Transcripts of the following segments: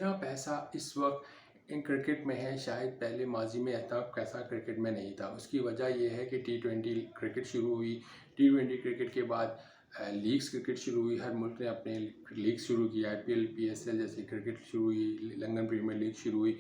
जितना पैसा इस वक्त इन क्रिकेट में है शायद पहले माजी में इतना पैसा क्रिकेट में नहीं था। उसकी वजह यह है कि टी20 क्रिकेट शुरू हुई। टी20 क्रिकेट के बाद लीग्स क्रिकेट शुरू हुई। हर मुल्क ने अपने लीग शुरू किया। आईपीएल, पीएसएल जैसी क्रिकेट शुरू हुई। लंदन प्रीमियर लीग शुरू हुई।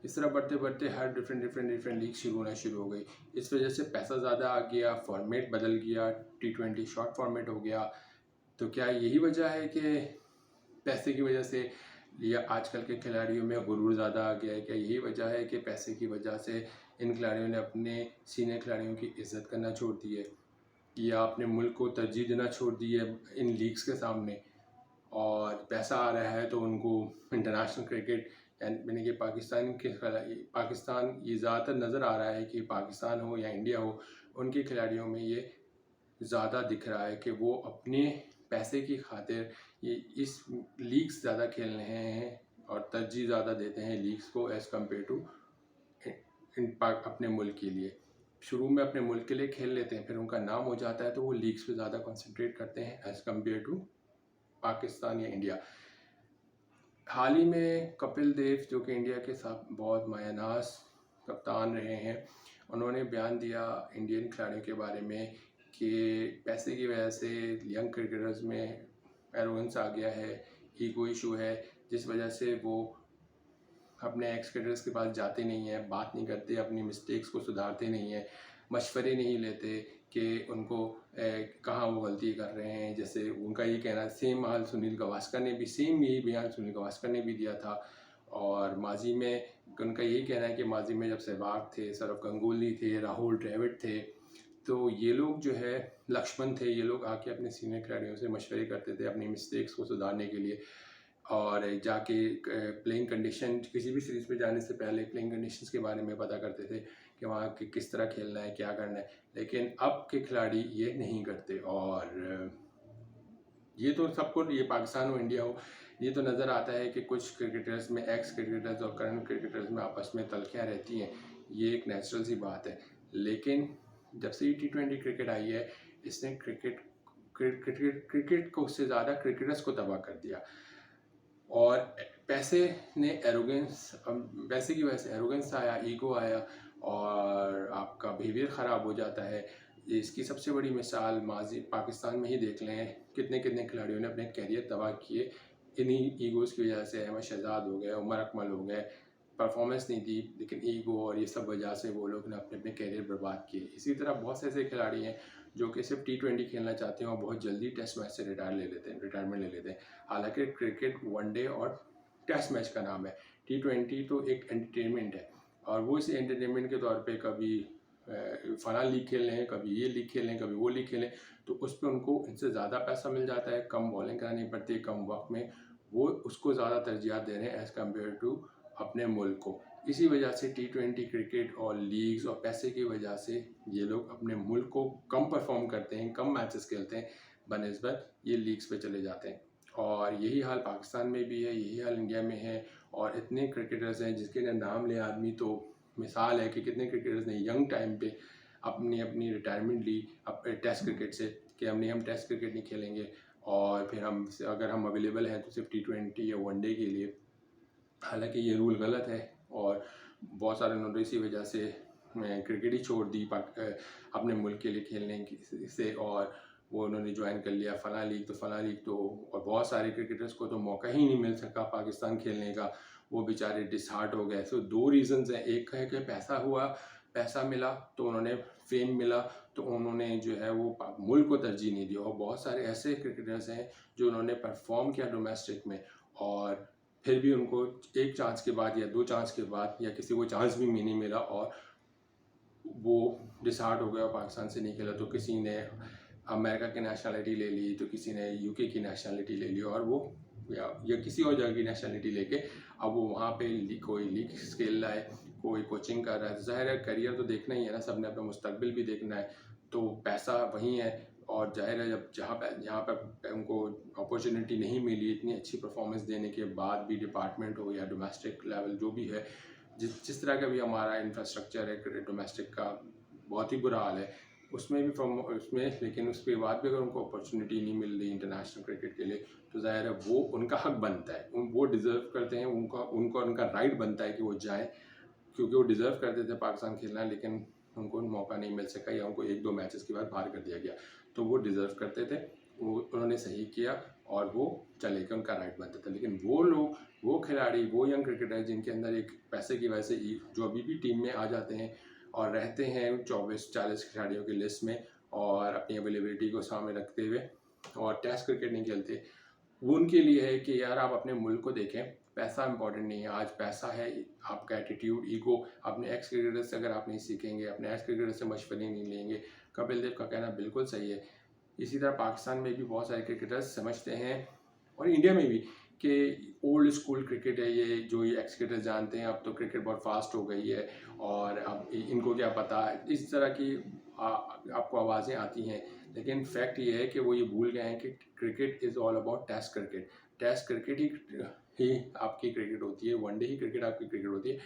इस तरह बढ़ते बढ़ते हर डिफरेंट लीग शुरू होना शुरू हो गई। इस वजह से पैसा ज़्यादा आ गया, फॉर्मेट बदल गया, टी20 शॉर्ट फॉर्मेट हो गया। तो क्या यही वजह है कि पैसे की वजह से या आजकल के खिलाड़ियों में गुरूर ज़्यादा आ गया है? क्या यही वजह है कि पैसे की वजह से इन खिलाड़ियों ने अपने सीनियर खिलाड़ियों की इज़्ज़त करना छोड़ दी है या अपने मुल्क को तरजीह देना छोड़ दी है इन लीग्स के सामने? और पैसा आ रहा है तो उनको इंटरनेशनल क्रिकेट यानी कि पाकिस्तान ये ज़्यादातर नज़र आ रहा है कि पाकिस्तान हो या इंडिया हो, उनके खिलाड़ियों में ये ज़्यादा दिख रहा है कि वो अपने पैसे की खातिर ये इस लीग्स ज़्यादा खेल रहे हैं और तरजीह ज़्यादा देते हैं लीग्स को एज़ कम्पेयर टू अपने मुल्क के लिए। शुरू में अपने मुल्क के लिए खेल लेते हैं, फिर उनका नाम हो जाता है तो वो लीग्स पे ज़्यादा कंसंट्रेट करते हैं एज़ कम्पेयर टू पाकिस्तान या इंडिया। हाल ही में कपिल देव जो कि इंडिया के साथ बहुत मायानाज़ कप्तान रहे हैं, उन्होंने बयान दिया इंडियन खिलाड़ियों के बारे में कि पैसे की वजह से यंग क्रिकेटर्स में एरोगेंस आ गया है, ईगो इशू है, जिस वजह से वो अपने एक्स क्रिकेटर्स के पास जाते नहीं हैं, बात नहीं करते, अपनी मिस्टेक्स को सुधारते नहीं हैं, मशवरे नहीं लेते कि उनको कहाँ वो गलती कर रहे हैं। जैसे उनका ये कहना, सेम हाल सुनील गावस्कर ने भी, सेम यही बयान सुनील गावस्कर ने भी दिया था। और माजी में उनका यही कहना है कि माजी में जब सहवाग थे, सौरव गंगूली थे, राहुल द्रविड़ थे, तो ये लोग जो है लक्ष्मण थे, ये लोग आके अपने सीनियर खिलाड़ियों से मशवरे करते थे अपनी मिस्टेक्स को सुधारने के लिए। और जाके प्लेइंग कंडीशन, किसी भी सीरीज़ पे जाने से पहले प्लेइंग कंडीशंस के बारे में पता करते थे कि वहाँ कि किस तरह खेलना है, क्या करना है। लेकिन अब के खिलाड़ी ये नहीं करते। और ये तो सबको, ये पाकिस्तान हो इंडिया हो, ये तो नज़र आता है कि कुछ क्रिकेटर्स में, एक्स क्रिकेटर्स और करंट क्रिकेटर्स में आपस में तलखियाँ रहती हैं। ये एक नेचुरल सी बात है। लेकिन जब से टी20 क्रिकेट आई है, इसने क्रिकेट को उससे ज़्यादा क्रिकेटर्स को तबाह कर दिया। और पैसे ने पैसे की वजह से एरोगेंस आया, ईगो आया और आपका बिहेवियर ख़राब हो जाता है। इसकी सबसे बड़ी मिसाल माजी पाकिस्तान में ही देख लें, कितने कितने खिलाड़ियों ने अपने कैरियर तबाह किए इन्हीं ईगोज़ की वजह से। अहमद शहजाद हो गए, उमर अकमल हो गए, परफॉर्मेंस नहीं दी लेकिन ईगो और ये सब वजह से वो लोग ने अपने अपने कैरियर बर्बाद किए। इसी तरह बहुत से ऐसे खिलाड़ी हैं जो कि सिर्फ टी20 खेलना चाहते हैं और बहुत जल्दी टेस्ट मैच से रिटायरमेंट ले लेते हैं। हालांकि क्रिकेट वनडे और टेस्ट मैच का नाम है, टी20 तो एक एंटरटेनमेंट है। और वो इस एंटरटेनमेंट के तौर पे कभी फला लीग खेल रहे हैं, कभी ये लीग खेल रहे हैं, कभी वो लीग खेलें, तो उस पर उनको इनसे ज़्यादा पैसा मिल जाता है, कम बॉलिंग करानी पड़ती है, कम वक्त में वो उसको ज़्यादा तरजीह दे रहे हैं एज़ कम्पेयर टू अपने मुल्क को। इसी वजह से टी20 क्रिकेट और लीग्स और पैसे की वजह से ये लोग अपने मुल्क को कम परफॉर्म करते हैं, कम मैचेस खेलते हैं, बनिस्बत ये लीग्स पे चले जाते हैं। और यही हाल पाकिस्तान में भी है, यही हाल इंडिया में है। और इतने क्रिकेटर्स हैं जिसके नाम ले आदमी, तो मिसाल है कि कितने क्रिकेटर्स ने यंग टाइम पे अपनी अपनी रिटायरमेंट ली टेस्ट क्रिकेट से, कि हम टेस्ट क्रिकेट नहीं खेलेंगे और फिर अगर हम अवेलेबल हैं तो सिर्फ टी20 या वनडे के लिए। हालांकि ये रूल गलत है और बहुत सारे उन्होंने इसी वजह से क्रिकेट ही छोड़ दी अपने मुल्क के लिए खेलने से, और वो उन्होंने ज्वाइन कर लिया फला लीग तो और बहुत सारे क्रिकेटर्स को तो मौका ही नहीं मिल सका पाकिस्तान खेलने का, वो बेचारे डिसहार्ट हो गए। सो दो रीज़न्स हैं, एक है कि पैसा मिला तो उन्होंने फेम मिला तो उन्होंने जो है वो मुल्क को तरजीह नहीं दी। और बहुत सारे ऐसे क्रिकेटर्स हैं जो उन्होंने परफॉर्म किया डोमेस्टिक में और फिर भी उनको एक चांस के बाद या दो चांस के बाद या किसी को चांस भी नहीं मिला और वो डिसहार्ट हो गया और पाकिस्तान से नहीं खेला। तो किसी ने अमेरिका की नेशनलिटी ले ली, तो किसी ने यूके की नेशनलिटी ले ली और वो या किसी और जगह की नेशनलिटी लेके अब वो वहाँ पे कोई लीग खेल रहा है, कोई कोचिंग कर रहा है। ज़ाहिर है करियर तो देखना ही है ना, सबने अपना मुस्तकबिल भी देखना है, तो पैसा वहीं है। और जाहिर है जब जहाँ पर उनको अपॉर्चुनिटी नहीं मिली इतनी अच्छी परफॉर्मेंस देने के बाद भी, डिपार्टमेंट हो या डोमेस्टिक लेवल जो भी है, जिस तरह का भी हमारा इंफ्रास्ट्रक्चर है डोमेस्टिक का, बहुत ही बुरा हाल है। उसमें भी फ्रॉम उसमें, लेकिन उसके बाद भी अगर उनको अपॉर्चुनिटी नहीं मिल रही इंटरनेशनल क्रिकेट के लिए, तो ज़ाहिर है वो उनका हक बनता है, वो डिज़र्व करते हैं, उनका राइट बनता है कि वो जाएँ, क्योंकि वो डिज़र्व करते थे पाकिस्तान खेलना, लेकिन उनको मौका नहीं मिल सका या उनको 1-2 मैचेस के बाद बाहर कर दिया गया। तो वो डिज़र्व करते थे, वो उन्होंने सही किया और वो चले गए, उनका राइट बनता था। लेकिन वो लोग, वो खिलाड़ी, वो यंग क्रिकेटर जिनके अंदर एक पैसे की वजह से जो अभी भी टीम में आ जाते हैं और रहते हैं 24-40 खिलाड़ियों की लिस्ट में और अपनी अवेलेबिलिटी को सामने रखते हुए और टेस्ट क्रिकेट नहीं खेलते, वो उनके लिए है कि यार आप अपने मुल्क को देखें, पैसा इंपॉर्टेंट नहीं है, आज पैसा है, आपका एटीट्यूड, ईगो, अपने एक्स क्रिकेटर से अगर आप नहीं सीखेंगे, अपने एक्स क्रिकेटर से मशवरे नहीं लेंगे। कपिल देव का कहना बिल्कुल सही है। इसी तरह पाकिस्तान में भी बहुत सारे क्रिकेटर्स समझते हैं और इंडिया में भी कि ओल्ड स्कूल क्रिकेट है ये, जो ये एक्स क्रिकेटर जानते हैं, अब तो क्रिकेट बहुत फास्ट हो गई है और अब इनको क्या पता, इस तरह की आपको आवाज़ें आती हैं। लेकिन फैक्ट ये है कि वो ये भूल गए हैं कि cricket is all about test cricket. Test cricket ही आपकी क्रिकेट होती है, वनडे ही क्रिकेट आपकी क्रिकेट होती है।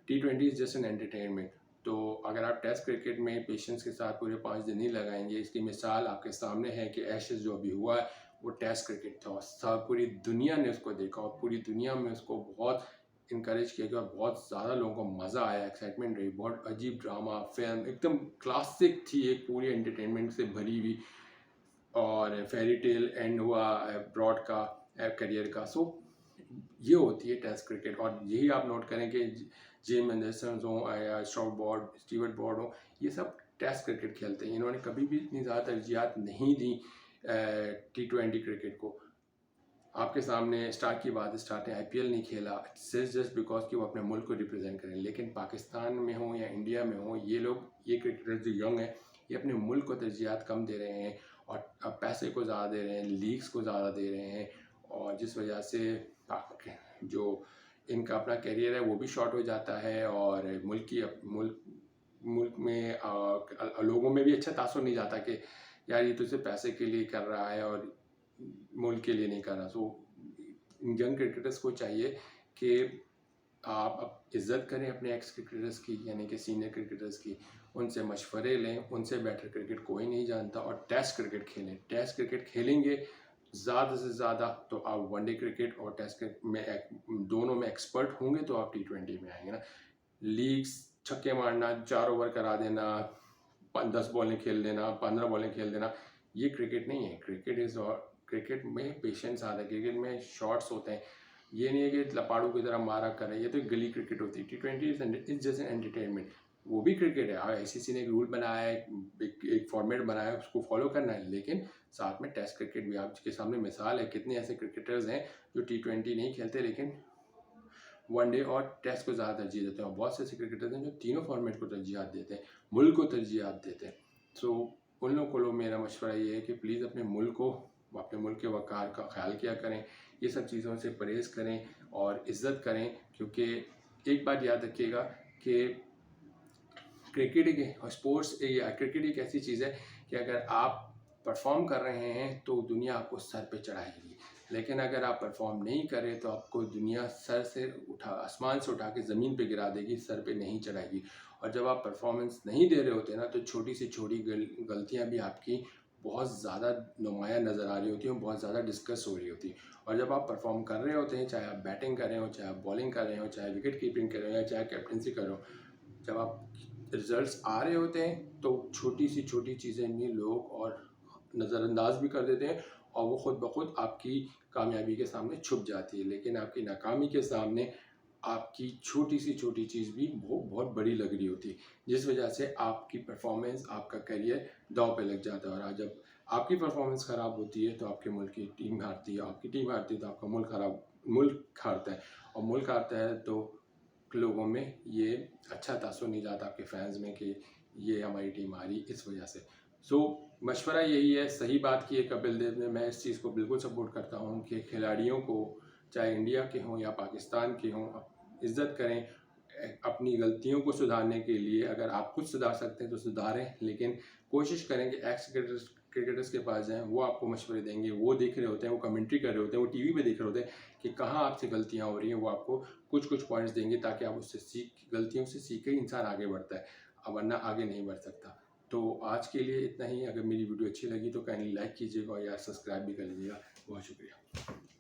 T20 is just an entertainment. तो अगर आप टेस्ट क्रिकेट में पेशेंस के साथ पूरे 5 दिन नहीं लगाएंगे, इसकी मिसाल आपके सामने है कि एशेज़ जो अभी हुआ है वो टेस्ट क्रिकेट था और सब पूरी दुनिया ने उसको देखा और पूरी दुनिया में उसको बहुत इनकरेज किया गया और बहुत ज़्यादा लोगों को मज़ा आया, एक्साइटमेंट रही, बहुत अजीब ड्रामा फिल्म, एकदम क्लासिक थी, एक पूरी एंटरटेनमेंट से भरी हुई और फेरी टेल एंड हुआ ब्रॉड का करियर का। सो ये होती है टेस्ट क्रिकेट और यही आप नोट करें कि जेम एंडरसन हो या स्टीवर्ट ब्रॉड हो, ये सब टेस्ट क्रिकेट खेलते हैं। इन्होंने कभी भी इतनी ज़्यादा तरजीहत नहीं दी T20 क्रिकेट को। आपके सामने स्टार की बात, स्टार ने IPL नहीं खेला जस्ट बिकॉज कि वो अपने मुल्क को रिप्रेजेंट करें। लेकिन पाकिस्तान में हो या इंडिया में हो, ये लोग, ये क्रिकेटर जो यंग हैं, ये अपने मुल्क को तरजीहत कम दे रहे हैं और अब पैसे को ज़्यादा दे रहे हैं, लीग्स को ज़्यादा दे रहे हैं और जिस वजह से जो इनका अपना करियर है वो भी शॉर्ट हो जाता है और मुल्क में लोगों में भी अच्छा तासुर नहीं जाता कि यार ये तो सिर्फ पैसे के लिए कर रहा है और मुल्क के लिए नहीं कर रहा। सो यंग क्रिकेटर्स को चाहिए कि आप इज़्ज़त करें अपने एक्स क्रिकेटर्स की, यानी कि सीनियर क्रिकेटर्स की, उनसे मशवरे लें, उनसे बेटर क्रिकेट कोई नहीं जानता और टेस्ट क्रिकेट खेलें। टेस्ट क्रिकेट खेलेंगे ज़्यादा से ज़्यादा तो आप वनडे क्रिकेट और टेस्ट क्रिकेट में दोनों में एक्सपर्ट होंगे तो आप T20 में आएंगे ना। लीग्स, छक्के मारना, 4 ओवर करा देना, 10 बॉलें खेल देना, 15 बॉलें खेल देना, ये क्रिकेट नहीं है। क्रिकेट में पेशेंस आता है, क्रिकेट में शॉट्स होते हैं, ये नहीं है कि लपाड़ू की तरह मारा करें, ये तो गली क्रिकेट होती है। T20 is just an entertainment, वो भी क्रिकेट है। ICC ने एक रूल बनाया है, एक फॉर्मेट बनाया है, उसको फॉलो करना है, लेकिन साथ में टेस्ट क्रिकेट भी आपके सामने मिसाल है। कितने ऐसे क्रिकेटर्स हैं जो T20 नहीं खेलते लेकिन वनडे और टेस्ट को ज़्यादा तरजीह देते हैं और बहुत से ऐसे क्रिकेटर्स हैं जो तीनों फॉर्मेट को तरजीहत देते हैं, मुल्क को तरजीहत देते हैं। सो उन लोगों को मेरा मशवरा ये है कि प्लीज़ अपने मुल्क के वक़ार का ख्याल किया करें, ये सब चीज़ों से परहेज़ करें और इज़्ज़त करें, क्योंकि एक बात याद रखिएगा कि क्रिकेट एक ऐसी चीज़ है कि अगर आप परफॉर्म कर रहे हैं तो दुनिया आपको सर पे चढ़ाएगी, लेकिन अगर आप परफॉर्म नहीं करें तो आपको दुनिया आसमान से उठा के ज़मीन पे गिरा देगी, सर पे नहीं चढ़ाएगी। और जब आप परफॉर्मेंस नहीं दे रहे होते ना, तो छोटी से छोटी गलतियाँ भी आपकी बहुत ज़्यादा नुमाया नज़र आ रही होती हैं, बहुत ज़्यादा डिस्कस हो रही होती है। और जब आप परफॉर्म कर रहे होते हैं, चाहे आप बैटिंग कर रहे हो, चाहे आप बॉलिंग कर रहे हो, चाहे विकेट कीपिंग कर रहे हो या चाहे कैप्टनसी कर रहे हो, जब आप रिजल्ट्स आ रहे होते हैं तो छोटी सी छोटी चीज़ें भी लोग और नज़रअंदाज भी कर देते हैं और वो खुद ब खुद आपकी कामयाबी के सामने छुप जाती है। लेकिन आपकी नाकामी के सामने आपकी छोटी सी छोटी चीज़ भी वो बहुत बड़ी लग रही होती है, जिस वजह से आपकी परफॉर्मेंस, आपका करियर दांव पे लग जाता है। और आज जब आपकी परफॉर्मेंस ख़राब होती है तो आपके मुल्क की टीम हारती है, आपकी टीम हारती है तो आपका मुल्क हारता है और मुल्क हारता है तो लोगों में ये अच्छा तासुर नहीं जाता आपके फैंस में कि ये हमारी टीम हारी इस वजह से। सो मशवरा यही है, सही बात की है कपिल देव ने, मैं इस चीज़ को बिल्कुल सपोर्ट करता हूँ कि खिलाड़ियों को, चाहे इंडिया के हों या पाकिस्तान के हों, इज़्ज़त करें। अपनी गलतियों को सुधारने के लिए अगर आप खुद सुधार सकते हैं तो सुधारें, लेकिन कोशिश करें कि एक्स क्रिकेटर्स के पास जाएं, वो आपको मशवरे देंगे, वो देख रहे होते हैं, वो कमेंट्री कर रहे होते हैं, वो टीवी पे देख रहे होते हैं कि कहाँ आपसे गलतियाँ हो रही हैं, वो आपको कुछ कुछ पॉइंट्स देंगे ताकि आप गलतियों से सीख के इंसान आगे बढ़ता है, वरना आगे नहीं बढ़ सकता। तो आज के लिए इतना ही। अगर मेरी वीडियो अच्छी लगी तो काइंडली लाइक कीजिएगा और यार सब्सक्राइब भी कर लीजिएगा। बहुत शुक्रिया।